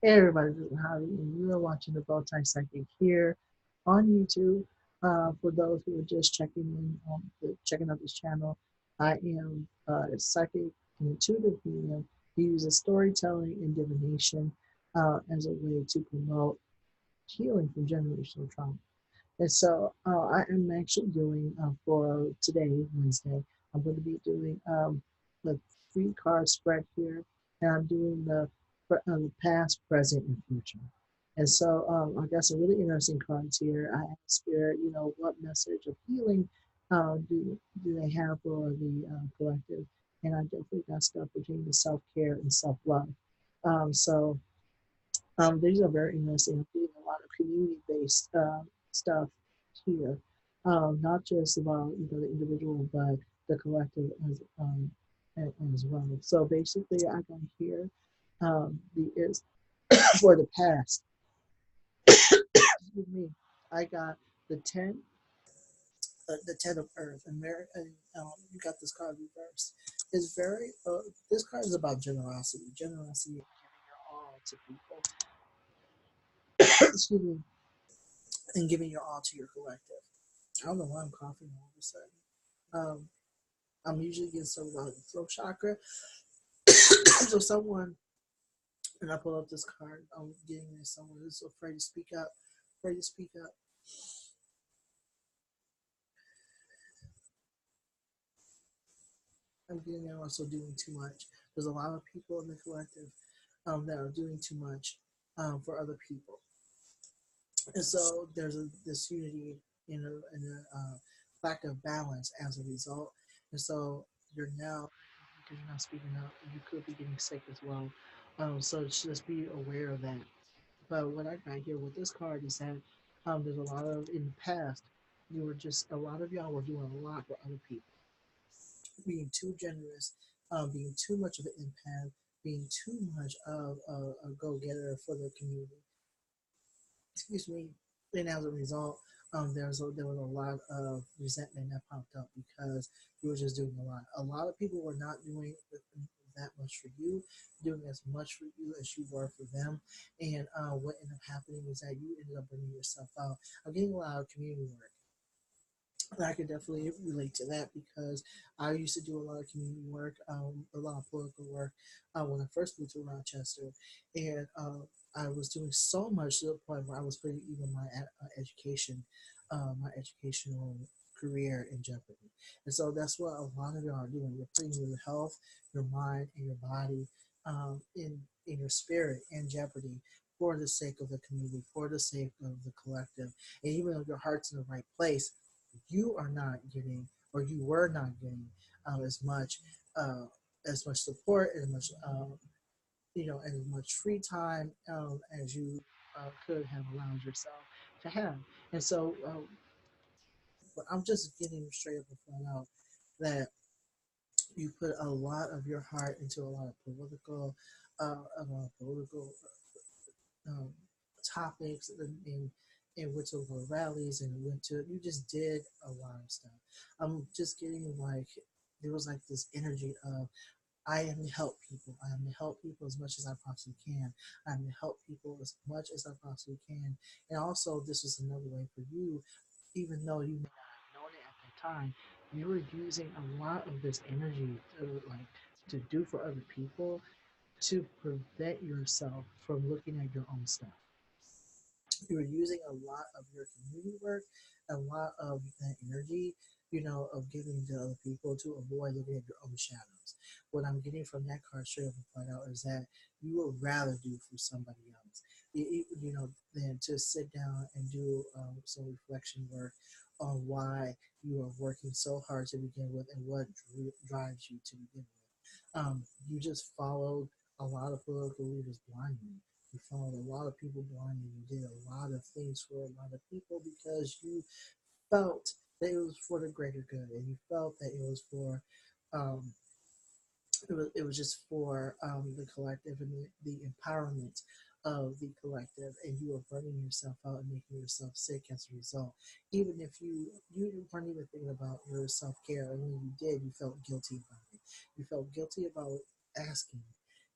Hey everybody, this is Javi, and you are watching the Bowtie Psychic here on YouTube. For those who are just checking in checking out this channel, I am a psychic and intuitive medium who uses storytelling and divination as a way to promote healing from generational trauma. And so I am actually doing for today, Wednesday, I'm going to be doing the free card spread here, and I'm doing the past, present, and future. And so I got some really interesting cards here. I asked Spirit, what message of healing do they have for the collective? And I definitely got stuff pertaining to self care and self love. So these are very interesting. I'm doing a lot of community-based stuff here, not just about the individual, but the collective as well. So basically, I got here the is for the past. Excuse me. I got the ten of Earth, and you got this card reversed. It's very. This card is about generosity, generosity, and giving your all to people. Excuse me, and giving your all to your collective. I don't know why I'm coughing all of a sudden. Um, I'm usually getting some about the throat chakra. So someone, and I pull up this card, I'm getting this someone who's afraid to speak up, afraid to speak up. I'm getting they're also doing too much. There's a lot of people in the collective that are doing too much for other people, and so there's this unity in a lack of balance as a result. And so you're now because you're not speaking up, you could be getting sick as well. So just be aware of that. But what I got here with this card is that there's a lot of in the past, you were just a lot of y'all were doing a lot for other people, being too generous, being too much of an empath, being too much of a go getter for the community. Excuse me. And as a result, there was a lot of resentment that popped up because you were just doing a lot. A lot of people were not doing that much for you, doing as much for you as you were for them. And what ended up happening is that you ended up burning yourself out. I'm getting a lot of community work. And I could definitely relate to that because I used to do a lot of community work, a lot of political work when I first moved to Rochester, and I was doing so much to the point where I was putting even my education, my educational career in jeopardy. And so that's what a lot of y'all are doing. You're putting your health, your mind, and your body in your spirit in jeopardy for the sake of the community, for the sake of the collective. And even though your heart's in the right place, you are not getting, or you were not getting uh, as much support, as much as much free time as you could have allowed yourself to have. And so, but I'm just getting straight up and flat out that you put a lot of your heart into a lot of political um, topics and went to rallies and went to you just did a lot of stuff. I'm just getting like there was like this energy of I am to help people. I am to help people as much as I possibly can. I am to help people as much as I possibly can. And also this is another way for you, even though you may not have known it at the time, you were using a lot of this energy to do for other people to prevent yourself from looking at your own stuff. You're using a lot of your community work, a lot of that energy, of giving to other people to avoid looking at your own shadows. What I'm getting from that card straight up and flat out is that you would rather do for somebody else, than to sit down and do some reflection work on why you are working so hard to begin with and what drives you to begin with. You just followed a lot of political leaders blindly. You followed a lot of people blindly. You did a lot of things for a lot of people because you felt that it was for the greater good, and you felt that it was for um, it was just for the collective and the empowerment of the collective, and you were burning yourself out and making yourself sick as a result. Even if you weren't even thinking about your self care, and when you did, you felt guilty about it. You felt guilty about asking.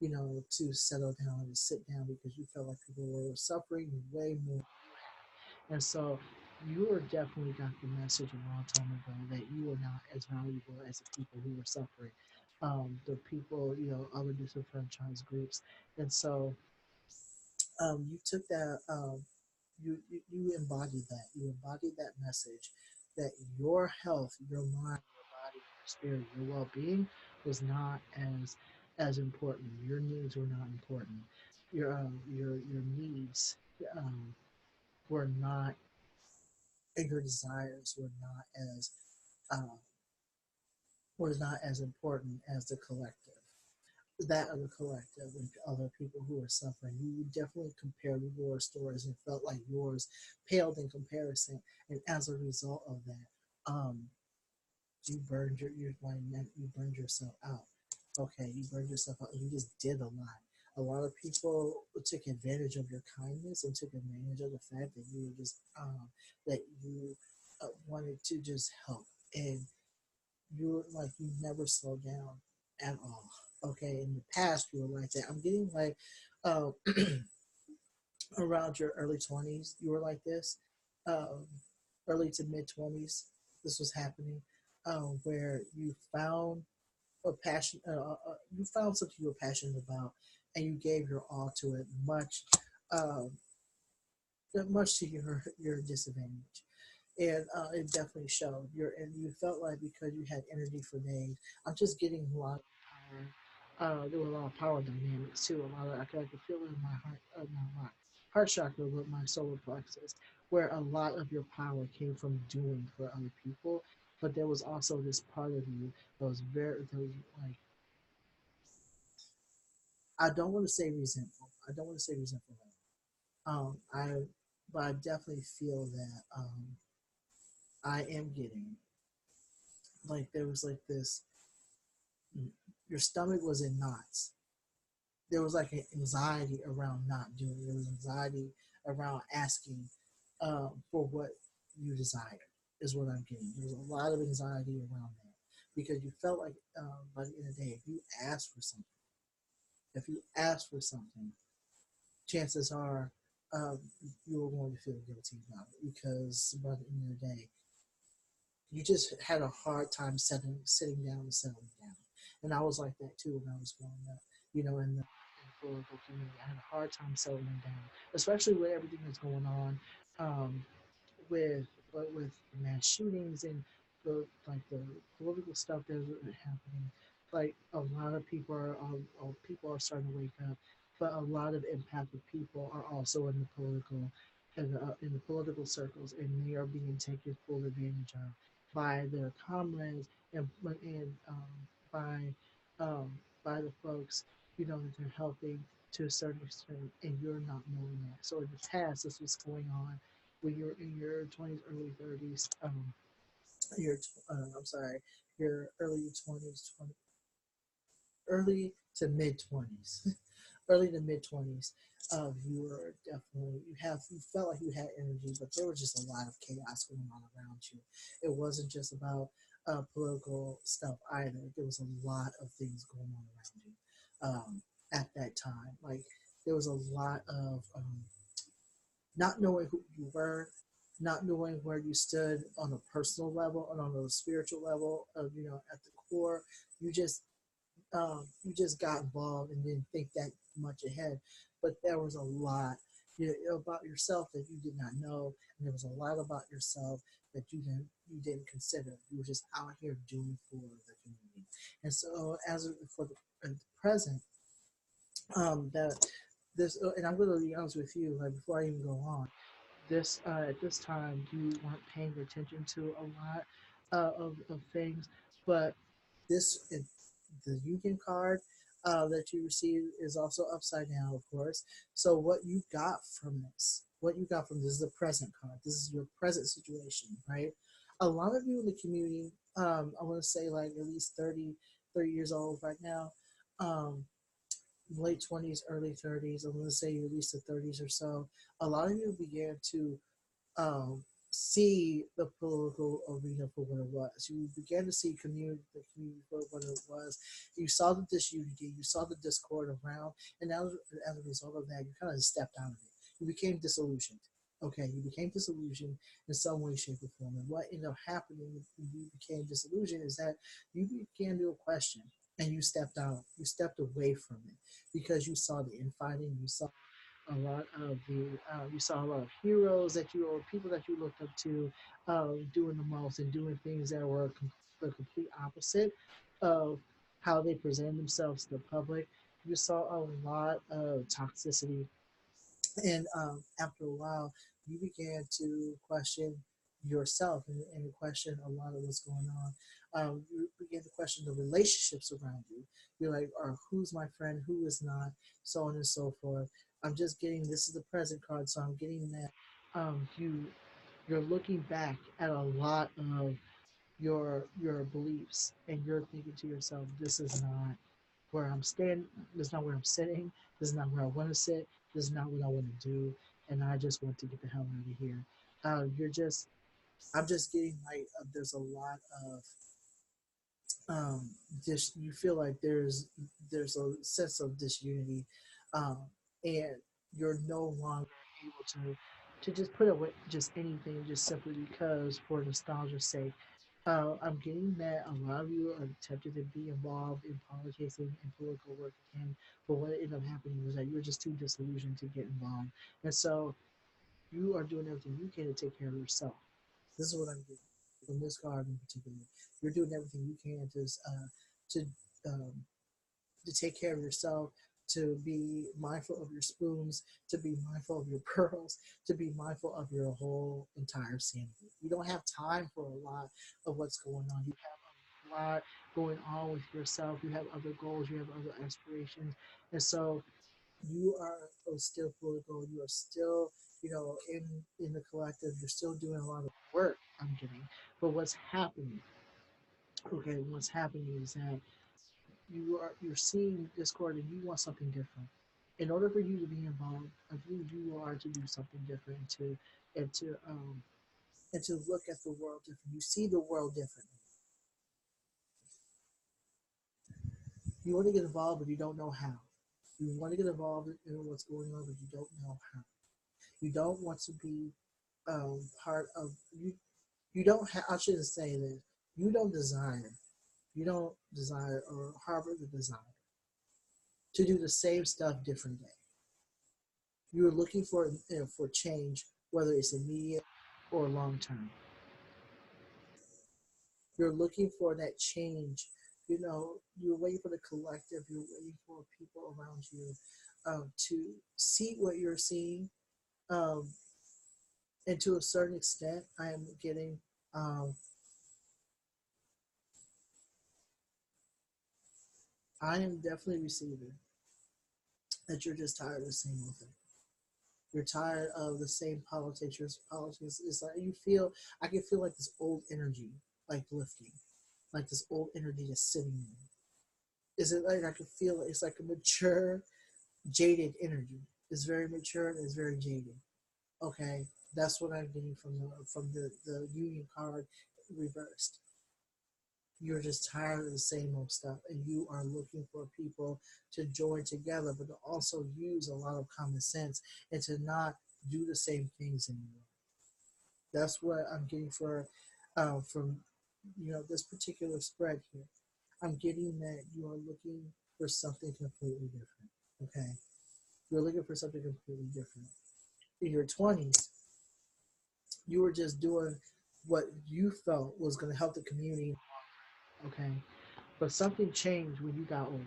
to settle down and sit down because you felt like people were suffering way more. And so you were definitely got the message a long time ago that you were not as valuable as the people who were suffering, the people, other disenfranchised groups. And so you took that, you embodied that. You embodied that message that your health, your mind, your body, your spirit, your well-being was not as important. Your needs were not important. Your needs um, were not, and your desires uh, were not as important as the collective. That of the collective and other people who are suffering. You definitely compared your stories and felt like yours paled in comparison. And as a result of that, you burned yourself out. Okay, you burned yourself out. You just did a lot. A lot of people took advantage of your kindness and took advantage of the fact that you were just that you wanted to just help, and you were like you never slowed down at all. Okay, in the past you were like that. I'm getting like uh, around your early 20s, you were like this. Um, Early to mid 20s, this was happening, where you found something you were passionate about, and you gave your all to it, um, much to your disadvantage. And it definitely showed. And you felt like because you had energy for days. I'm just getting a lot of power. There were a lot of power dynamics too. A lot of I could feel it in my heart, my heart chakra with my solar plexus, where a lot of your power came from doing for other people. But there was also this part of you that was like, I don't want to say resentful. I don't want to say resentful. I but I definitely feel that I am getting like there was like this. Your stomach was in knots. There was like an anxiety around not doing. There was anxiety around asking for what you desired. Is what I'm getting. There was a lot of anxiety around that because you felt like by the end of the day, if you ask for something, chances are um, you were going to feel guilty about it because by the end of the day, you just had a hard time sitting down and settling down. And I was like that too when I was growing up. In the political community, I had a hard time settling down, especially with everything that's going on, um, with mass shootings and the political stuff that's happening. Like a lot of people are starting to wake up, but a lot of impacted people are also in the political circles, and they are being taken full advantage of by their comrades and by um, by the folks that they're helping to a certain extent, and you're not knowing that. So in the past, this was going on when you're in your 20s, early 30s, your I'm sorry, your early 20s, early to mid 20s, early to mid 20s. You were definitely you felt like you had energy, but there was just a lot of chaos going on around you. It wasn't just about political stuff either. There was a lot of things going on around you at that time. Like there was a lot of not knowing who you were, not knowing where you stood on a personal level and on a spiritual level. At the core, you just you just got involved and didn't think that much ahead. But there was a lot about yourself that you did not know, and there was a lot about yourself that you didn't consider. You were just out here doing for the community. And so, for the present, that this, and I'm going to be honest with you, like before I even go on, this at this time you weren't paying attention to a lot of things, but this the union card that you receive is also upside down, of course. So what you got from this is the present card. This is your present situation, right? A lot of you in the community, I want to say like at least 30 years old right now, um, late 20s, early 30s. I'm going to say at least the 30s or so. A lot of you began to um, see the political arena for what it was. You began to see the community for what it was. You saw the disunity, you saw the discord around, and as a result of that, you kind of stepped out of it. You became disillusioned. Okay, you became disillusioned in some way, shape, or form. And what ended up happening when you became disillusioned is that you began to question and you stepped out. You stepped away from it because you saw the infighting, you saw a lot of you saw a lot of heroes that you or people that you looked up to doing the most and doing things that were the complete opposite of how they presented themselves to the public. You saw a lot of toxicity, and after a while, you began to question yourself and question a lot of what's going on. You began to question the relationships around you. You're like, or who's my friend, who is not, so on and so forth. I'm just getting this is the present card, so I'm getting that you're looking back at a lot of your beliefs, and you're thinking to yourself, this is not where I'm standing. This is not where I'm sitting. This is not where I want to sit. This is not what I want to do. And I just want to get the hell out of here. You're just, I'm just getting like, there's a lot of, just, you feel like there's a sense of disunity, um, and you're no longer able to just put away just anything just simply because for nostalgia's sake. I'm getting that a lot of you are tempted to be involved in politics and political work again, but what ended up happening was that you were just too disillusioned to get involved, and so you are doing everything you can to take care of yourself. This is what I'm getting from this card in particular. You're doing everything you can to um, to take care of yourself, to be mindful of your spoons, to be mindful of your pearls, to be mindful of your whole entire sanity. You don't have time for a lot of what's going on. You have a lot going on with yourself. You have other goals. You have other aspirations, and so you are still political. You are still, in the collective. You're still doing a lot of work. I'm getting, but what's happening? Okay, what's happening is that you're seeing discord and you want something different. In order for you to be involved, I think you are to do something different and to um and to look at the world different. You see the world differently. You want to get involved, but you don't know how. You want to get involved in what's going on, but you don't know how. You don't want to be part of you. You don't. I shouldn't say this. You don't desire. You don't desire or harbor the desire to do the same stuff different day. You're looking for change, whether it's immediate or long term. You're looking for that change. You're waiting for the collective. You're waiting for people around you to see what you're seeing, um, and to a certain extent, I am getting. Um, I am definitely receiving that you're just tired of the same old thing. You're tired of the same politics. Your politics is like you feel. I can feel like this old energy, like lifting, like this old energy just sitting there. Is it like I can feel it? It's like a mature, jaded energy. It's very mature and it's very jaded. Okay, that's what I'm getting from the union card reversed. You're just tired of the same old stuff, and you are looking for people to join together, but to also use a lot of common sense and to not do the same things anymore. That's what I'm getting from this particular spread here. I'm getting that you are looking for something completely different. Okay, you're looking for something completely different. In your 20s, you were just doing what you felt was going to help the community. Okay, but something changed when you got older.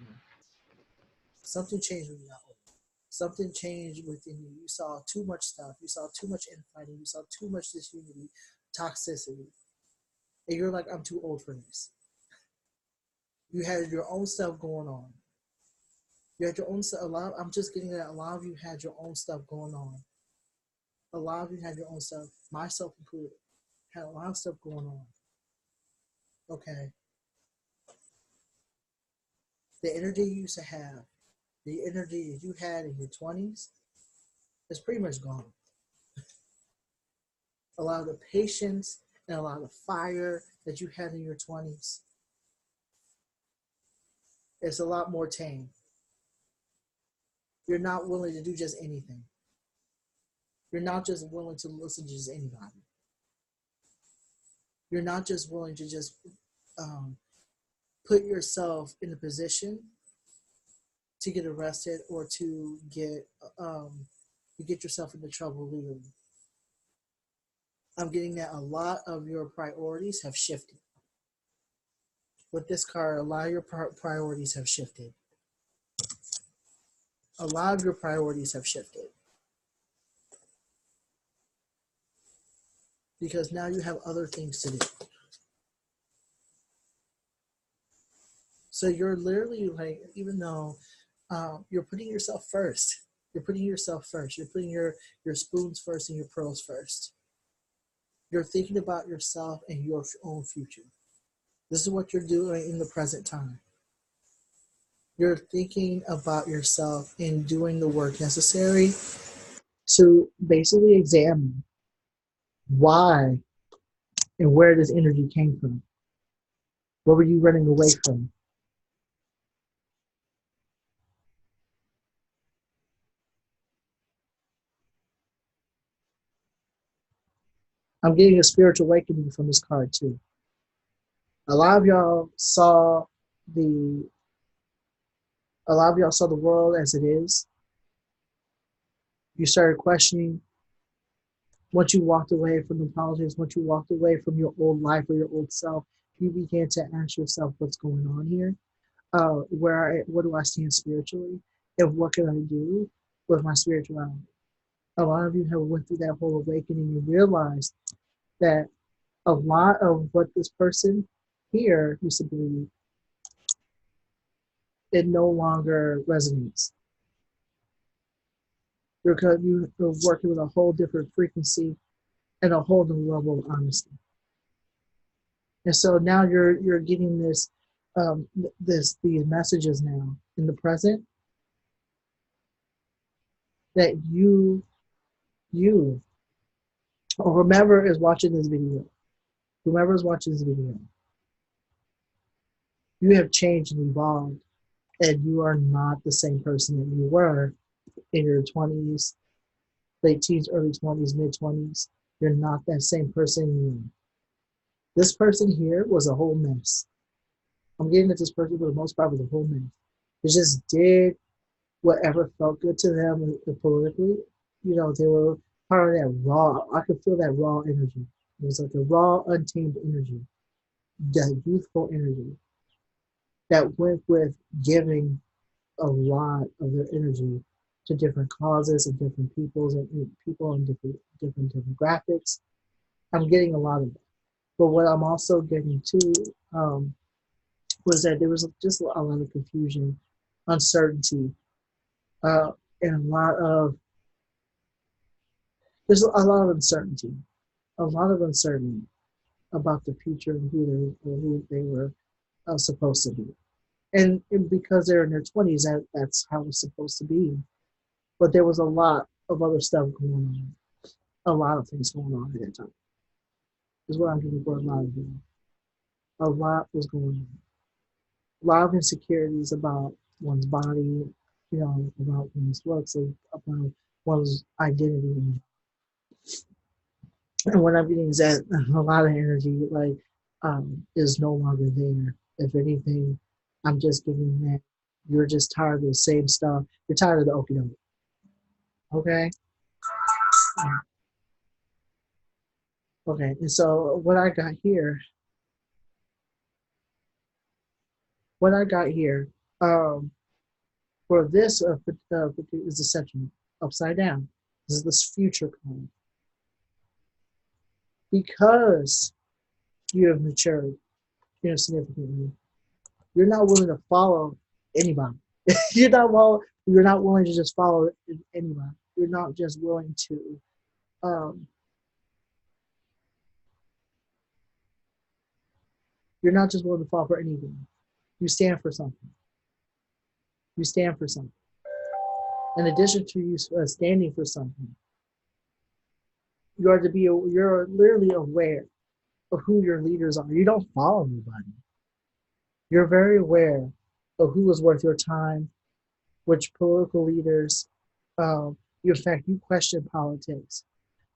Something changed when you got older. Something changed within you. You saw too much stuff. You saw too much infighting. You saw too much disunity, toxicity, and you're like, I'm too old for this. You had your own stuff going on. You had your own stuff. I'm just getting that a lot of you had your own stuff going on. A lot of you had your own stuff, myself included, had a lot of stuff going on. Okay, the energy you used to have, the energy that you had in your 20s, is pretty much gone. A lot of the patience and a lot of fire that you had in your 20s, it's a lot more tame. You're not willing to do just anything. You're not just willing to listen to just anybody. You're not just willing to just um, put yourself in a position to get arrested or to get yourself into trouble legally. I'm getting that a lot of your priorities have shifted. With this card, a lot of your priorities have shifted. A lot of your priorities have shifted. Because now you have other things to do. So you're literally like, even though you're putting yourself first, you're putting yourself first. You're putting your spoons first and your pearls first. You're thinking about yourself and your own future. This is what you're doing in the present time. You're thinking about yourself and doing the work necessary to basically examine why and where this energy came from. What were you running away from? I'm getting a spiritual awakening from this card too. A lot of y'all saw the world as it is. You started questioning once you walked away from the politics, once you walked away from your old life or your old self, you began to ask yourself what's going on here. What do I stand spiritually? And what can I do with my spirituality? A lot of you have went through that whole awakening and realized that a lot of what this person here used to believe, it no longer resonates. Because you're working with a whole different frequency and a whole new level of honesty. And so now you're getting these messages now in the present that you or whomever is watching this video, you have changed and evolved, and you are not the same person that you were in your 20s, late teens, early 20s, mid 20s. You're not that same person anymore. This person here was a whole mess. I'm getting that this person, for the most part, was a whole mess. They just did whatever felt good to them politically. You know, they were part of that raw. I could feel that raw energy. It was like a raw, untamed energy, that youthful energy that went with giving a lot of their energy to different causes and different peoples and people in different demographics. I'm getting a lot of that. But what I'm also getting too was that there was just a lot of confusion, uncertainty, uh, and there's a lot of uncertainty, about the future and who they were supposed to be. And because they're in their 20s, that's how it's supposed to be. But there was a lot of other stuff going on, a lot of things going on at that time. Is what I'm getting for a lot of you. A lot was going on. A lot of insecurities about one's body, about one's looks, about one's identity. And what I'm getting is that a lot of energy, is no longer there. If anything, I'm just getting that you're just tired of the same stuff. You're tired of the okie doke. Okay? Okay. And so what I got here, um, for this is deception upside down. This is this future card. Because you have matured, significantly, you're not willing to follow anybody. You're not willing to just follow anybody. You're not just willing to um, you're not just willing to fall for anything. You stand for something. You stand for something. In addition to you standing for something, You are to be, you're literally aware of who your leaders are. You don't follow anybody. You're very aware of who is worth your time, which political leaders, in fact, you question politics.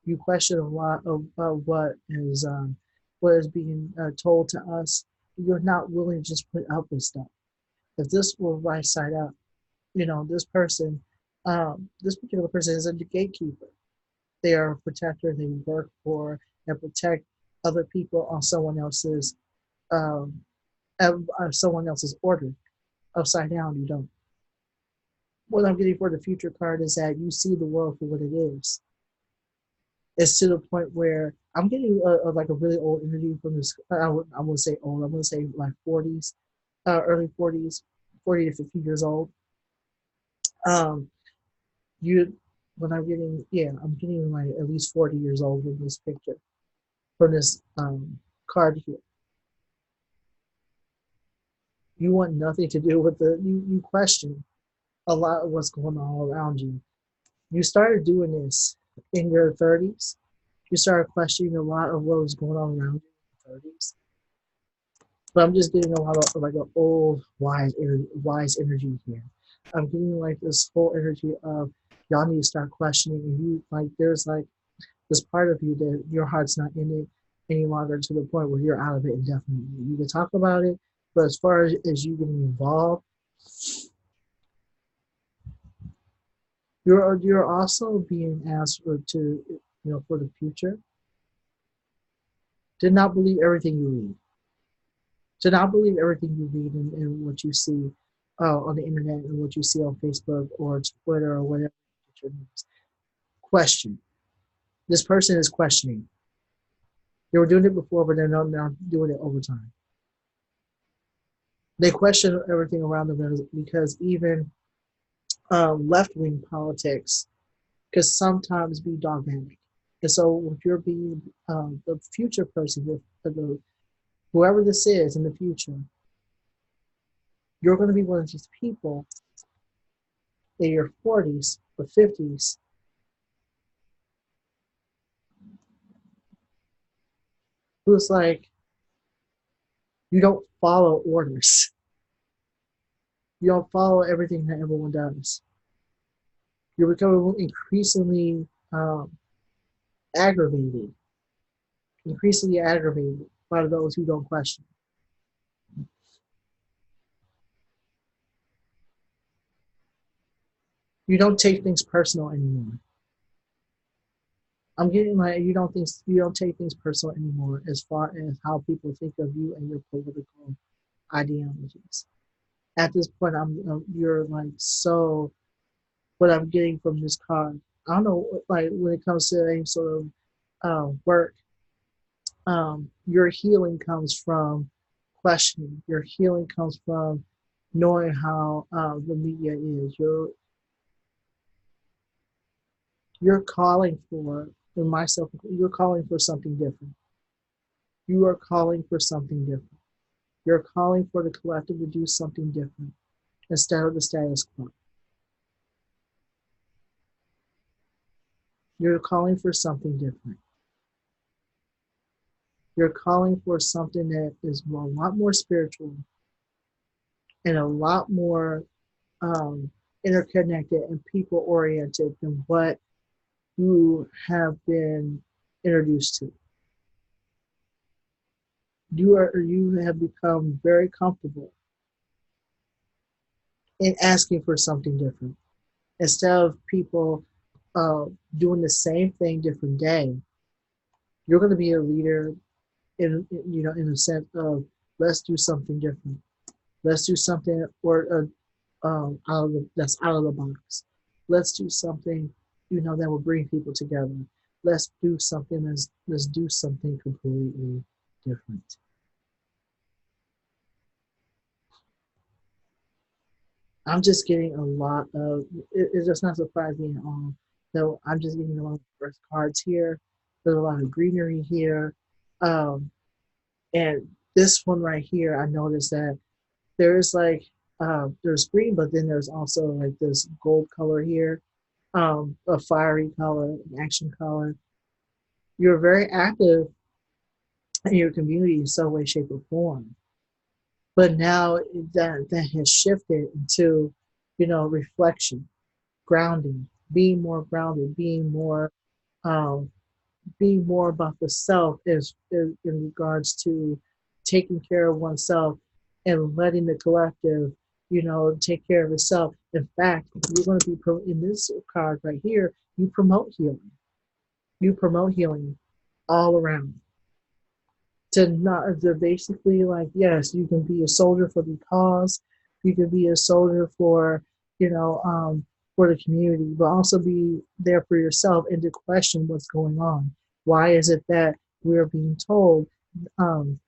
You question a lot of what is being told to us. You're not willing to just put up with stuff. If this were right side up, this particular person is a gatekeeper. They are a protector. They work for and protect other people on um, someone else's order. Upside down, you don't. What I'm getting for the future card is that you see the world for what it is. It's to the point where I'm getting like a really old energy from this. I won't say old. I'm gonna say like 40s, early 40s, 40 to 50 years old. Um, you, when I'm getting, yeah, I'm getting like at least 40 years old in this picture, from this card here. You want nothing to do with you question a lot of what's going on around you. You started doing this in your 30s. You started questioning a lot of what was going on around you in the 30s. But I'm just getting a lot of like an old wise energy here. I'm getting like this whole energy of y'all need to start questioning, and you like there's like this part of you that your heart's not in it any longer, to the point where you're out of it indefinitely. You can talk about it, but as far as you getting involved, you're also being asked for the future. To not believe everything you read. To not believe everything you read and what you see on the internet and what you see on Facebook or Twitter or whatever. Question. This person is questioning. They were doing it before, but they're now doing it over time. They question everything around them because even left wing politics could sometimes be dogmatic. And so, if you're being the future person, whoever this is in the future, you're going to be one of these people in your 40s or 50s who's like, you don't follow orders. You don't follow everything that everyone does. You're becoming increasingly aggravated, increasingly aggravated by those who don't question. You don't take things personal anymore. I'm getting like you don't take things personal anymore as far as how people think of you and your political ideologies. At this point, you're like so. What I'm getting from this card, I don't know, like when it comes to any sort of work, your healing comes from questioning. Your healing comes from knowing how the media is. You're calling for, in myself, you're calling for something different. You are calling for something different. You're calling for the collective to do something different instead of the status quo. You're calling for something different. You're calling for something that is a lot more spiritual and a lot more um, interconnected and people oriented than what you have been introduced to. You have become very comfortable in asking for something different instead of people uh, doing the same thing different day. You're going to be a leader in a sense of let's do something different. Let's do something that's out of the box. Let's do something that will bring people together. Let's do something completely different. I'm just getting a lot of it does not surprise me at all. So I'm just getting a lot of first cards here. There's a lot of greenery here. Um, and this one right here, I noticed that there's like there's green, but then there's also like this gold color here, a fiery color, an action color. You're very active in your community in some way, shape, or form. But now that has shifted into, reflection, grounding, being more grounded, um, being more about the self in regards to taking care of oneself and letting the collective, take care of itself. In fact, you're going to be in this card right here. You promote healing. You promote healing all around. To basically, like, yes, you can be a soldier for the cause. You can be a soldier for, you know um for the community, but also be there for yourself and to question what's going on. Why is it that we're being told, um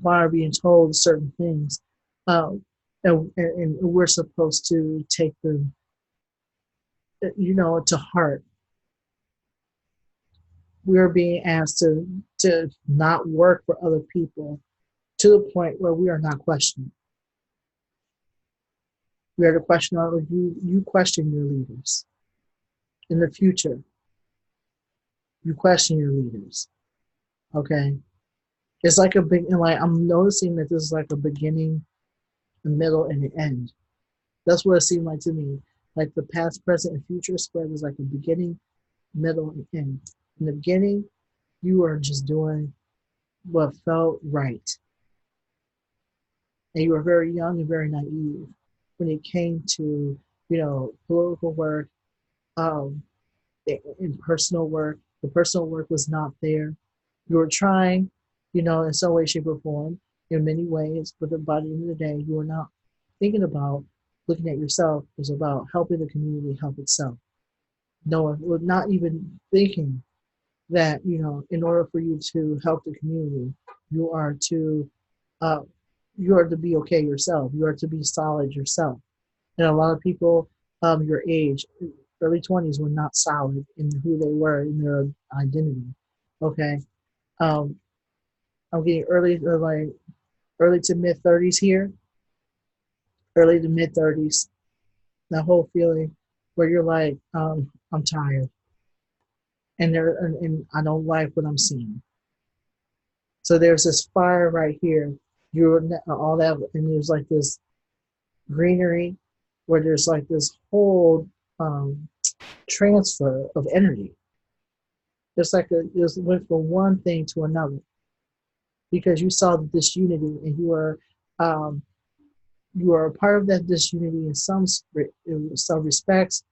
why are being told certain things, and we're supposed to take them, to heart. We're being asked to not work for other people to the point where we are not questioning. We are to question you question your leaders. In the future, you question your leaders. Okay? It's like a big, and like I'm noticing that this is like a beginning, a middle, and an end. That's what it seemed like to me. Like the past, present, and future spread is like a beginning, middle, and end. In the beginning, you are just doing what felt right. And you were very young and very naive when it came to, political work, um, in personal work. The personal work was not there. You were trying, in some way, shape, or form, in many ways, but by the end of the day, you were not thinking about looking at yourself. It was about helping the community help itself. No one was not even thinking that, in order for you to help the community, you are to uh, you are to be okay yourself. You are to be solid yourself. And a lot of people, your age, early 20s, were not solid in who they were in their identity. Okay, um, I'm getting early to mid 30s here, early to mid 30s. That whole feeling where you're like, I'm tired, and I don't like what I'm seeing. So there's this fire right here. You're all that, and there's like this greenery where there's like this whole, um, transfer of energy. It's like it just went from one thing to another because you saw the disunity and um, you are a part of that disunity in some respects,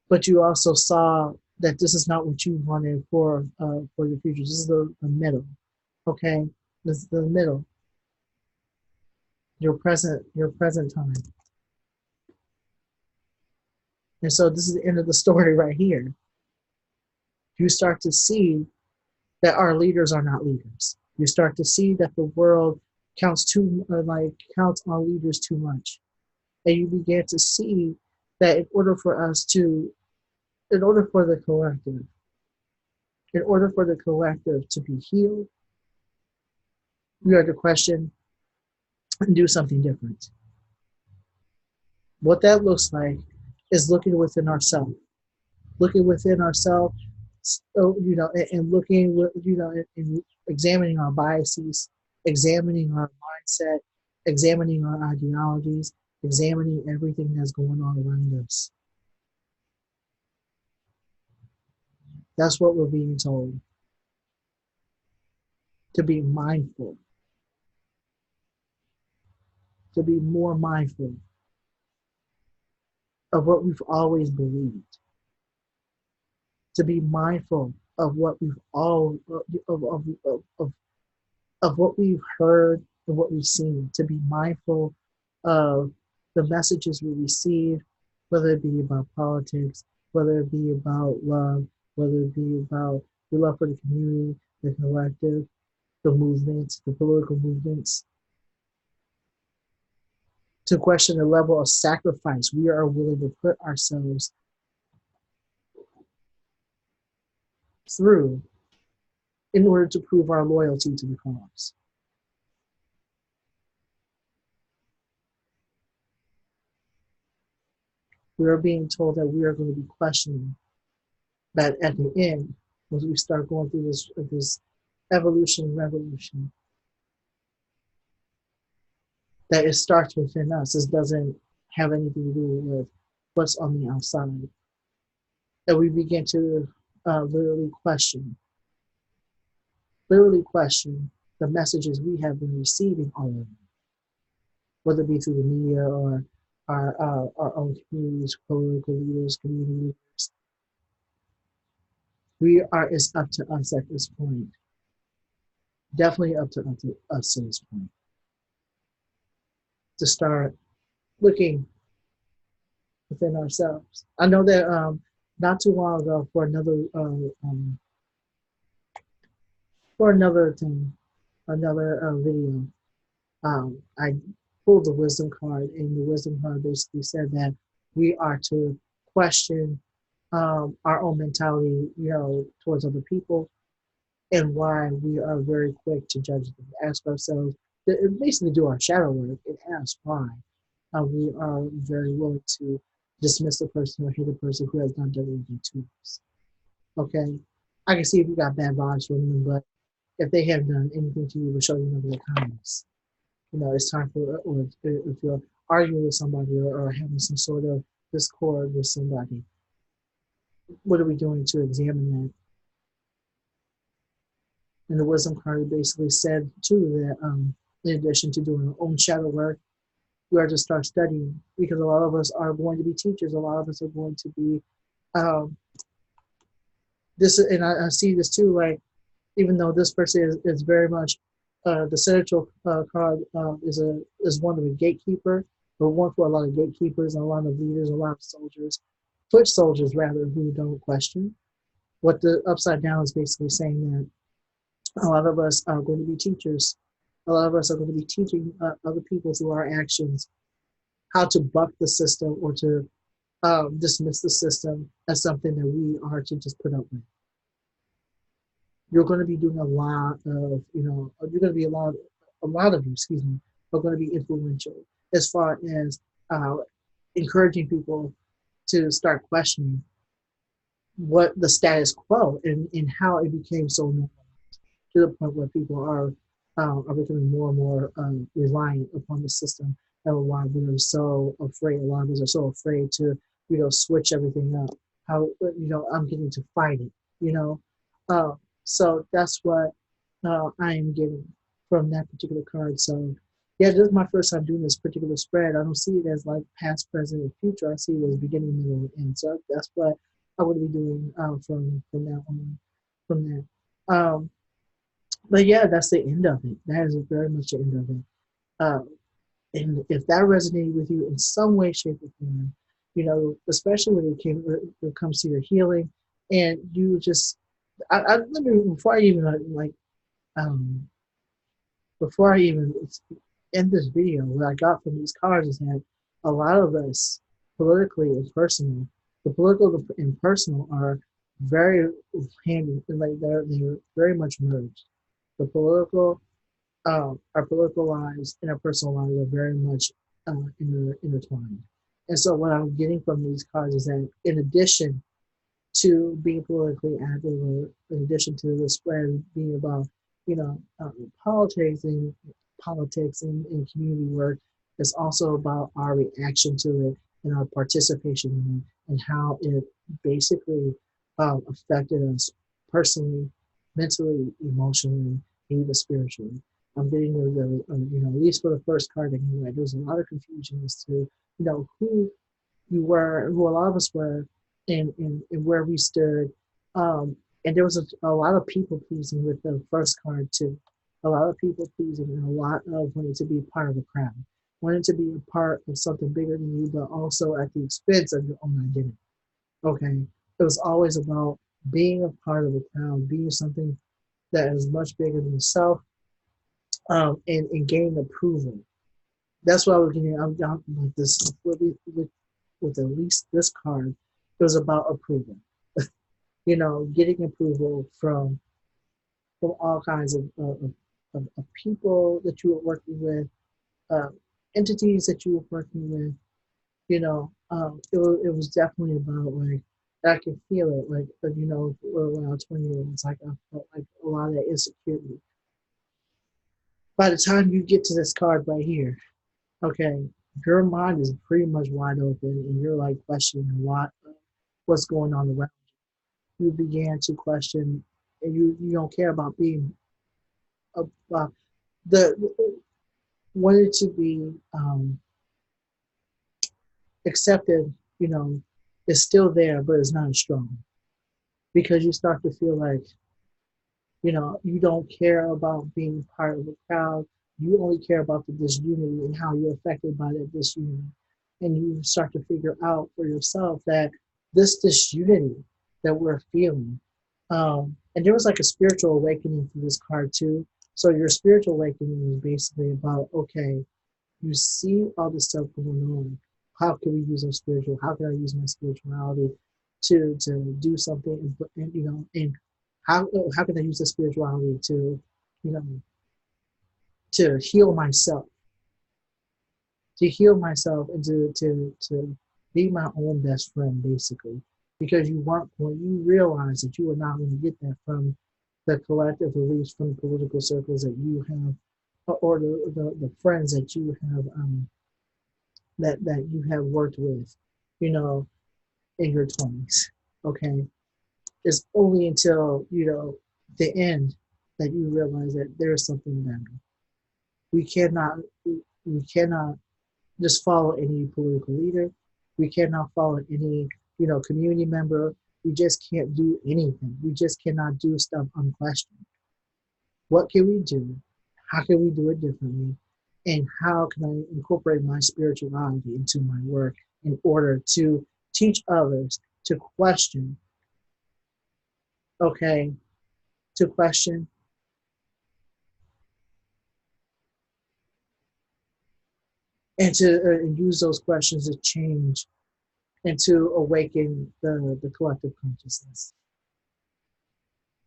but you also saw that this is not what you wanted for your future. This is the middle, okay? This is the middle, your present time, and so this is the end of the story right here. You start to see that our leaders are not leaders. You start to see that the world counts on leaders too much, and you begin to see that in order for the collective, to be healed, we are to question and do something different. What that looks like is looking within ourselves, so, and looking, and examining our biases, examining our mindset, examining our ideologies, examining everything that's going on around us. That's what we're being told, to be mindful, to be more mindful of what we've always believed, to be mindful of what we've all of what we've heard and what we've seen, to be mindful of the messages we receive, whether it be about politics, whether it be about love, whether it be about the love for the community, the collective, the movements, the political movements, to question the level of sacrifice we are willing to put ourselves through in order to prove our loyalty to the cause. We are being told that we are going to be questioning that at the end. Once we start going through this evolution, revolution, that it starts within us. This doesn't have anything to do with what's on the outside. That we begin to literally question the messages we have been receiving all over, whether it be through the media or our own communities, political leaders, community leaders. It's up to us at this point. Definitely up to us at this point to start looking within ourselves. I know that not too long ago for another thing, another video, I pulled the wisdom card, and the wisdom card basically said that we are to question our own mentality, towards other people, and why we are very quick to judge them. Ask ourselves, basically do our shadow work, and ask why we are very willing to dismiss the person or hate the person who has not done anything to us. Okay, I can see if you got bad vibes from them, but if they have done anything to you, we'll show you another kindness. It's time for, or if you're arguing with somebody or having some sort of discord with somebody, what are we doing to examine that? And the wisdom card basically said too that in addition to doing our own shadow work, we are to start studying, because a lot of us are going to be teachers. A lot of us are going to be um, this, and I see this too. Like, even though this person is very much the central card is one of the gatekeeper, or one for a lot of gatekeepers, and a lot of leaders, a lot of soldiers, foot soldiers rather, who don't question. What the upside down is basically saying that a lot of us are going to be teachers. A lot of us are going to be teaching other people through our actions how to buck the system, or to dismiss the system as something that we are to just put up with. You're going to be doing a lot of, you're going to be a lot of you, excuse me, are going to be influential as far as uh, encouraging people to start questioning what the status quo, and how it became so normal, to the point where people are becoming more and more reliant upon the system, and why we're so afraid. A lot of us are so afraid to, switch everything up. How, I'm getting to fight it, you know. Uh, so that's what I am getting from that particular card. So yeah, this is my first time doing this particular spread. I don't see it as like past, present, and future. I see it as beginning, middle, and end. So that's what I would be doing from that on, from that. But yeah, that's the end of it. That is very much the end of it. Um, and if that resonated with you in some way, shape, or form, especially when it comes to your healing, and you just, let me, before I even um, before I even end this video, what I got from these cards is that a lot of us, politically and personal, the political and personal are very handy, like they're very much merged. The political our political lives and our personal lives are very much intertwined. And so, what I'm getting from these cards is that, in addition to being politically active, or in addition to the spread being about, politics and community work, it's also about our reaction to it and our participation in it, and how it basically affected us personally, mentally, emotionally, and even spiritually. I'm getting at least for the first card anyway, there was a lot of confusion as to, who you were, who a lot of us were, and where we stood. Um, and there was a lot of people pleasing with the first card too. A lot of people pleasing, and a lot of wanting to be part of a crowd, wanting to be a part of something bigger than you, but also at the expense of your own identity. Okay, it was always about being a part of a crowd, being something that is much bigger than yourself, and gaining approval. That's what I was getting. I'm like this with at least this card. It was about approval. Getting approval from all kinds of people that you were working with, uh, entities that you were working with. It was definitely about like I can feel it, like, you know, when I was 20, it's like I felt like a lot of that insecurity. By the time you get to this card right here, okay, your mind is pretty much wide open, and you're like questioning a lot of what's going on around you. You began to question, and you don't care about being uh, the wanted to be accepted. You know, is still there, but it's not as strong because you start to feel like, you know, you don't care about being part of a crowd. You only care about the disunity and how you're affected by that disunity. And you start to figure out for yourself that this disunity that we're feeling, and there was like a spiritual awakening through this card too. So your spiritual awakening is basically about, okay, you see all this stuff going on. How can we use our spiritual? How can I use my spirituality to do something? And you know, and how can I use the spirituality to, you know, to heal myself, to heal myself, and to be my own best friend, basically. Because you weren't when you realize that you are not going to get that from the collective beliefs from the political circles that you have, or the friends that you have, that you have worked with, you know, in your 20s. Okay, it's only until, you know, the end that you realize that there is something better. We cannot we cannot just follow any political leader. We cannot follow any, you know, community member. We just can't do anything. We just cannot do stuff unquestioned. What can we do? How can we do it differently? And how can I incorporate my spirituality into my work in order to teach others to question, okay, to question and to use those questions to change and to awaken the collective consciousness,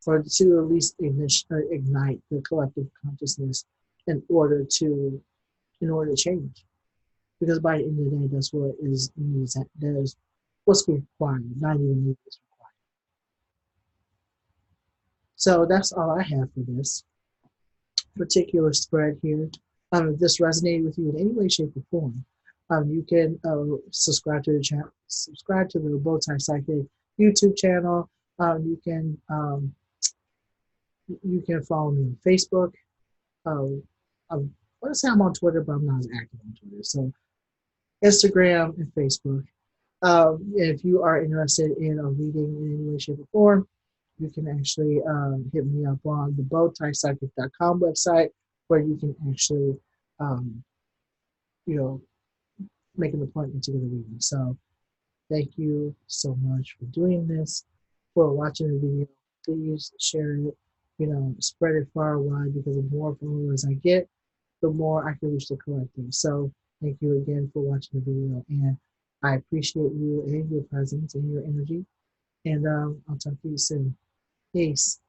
or to at least ignite the collective consciousness in order to change. Because by the end of the day, that's what is needs. That is what's required, not even need is required. So that's all I have for this particular spread here. If this resonated with you in any way, shape, or form, you can subscribe to the channel, subscribe to the Bowtie Psychic YouTube channel. You can follow me on Facebook. I want to say I'm on Twitter, but I'm not as active on Twitter. So Instagram and Facebook. If you are interested in a reading in any way, shape, or form, you can actually hit me up on the bowtiepsychic.com website, where you can actually, um, you know, make an appointment to get a reading. So thank you so much for doing this, for watching the video. Please share it, you know, spread it far and wide, because the more followers I get, the more I can reach the collective. So thank you again for watching the video, and I appreciate you and your presence and your energy. And I'll talk to you soon. Peace.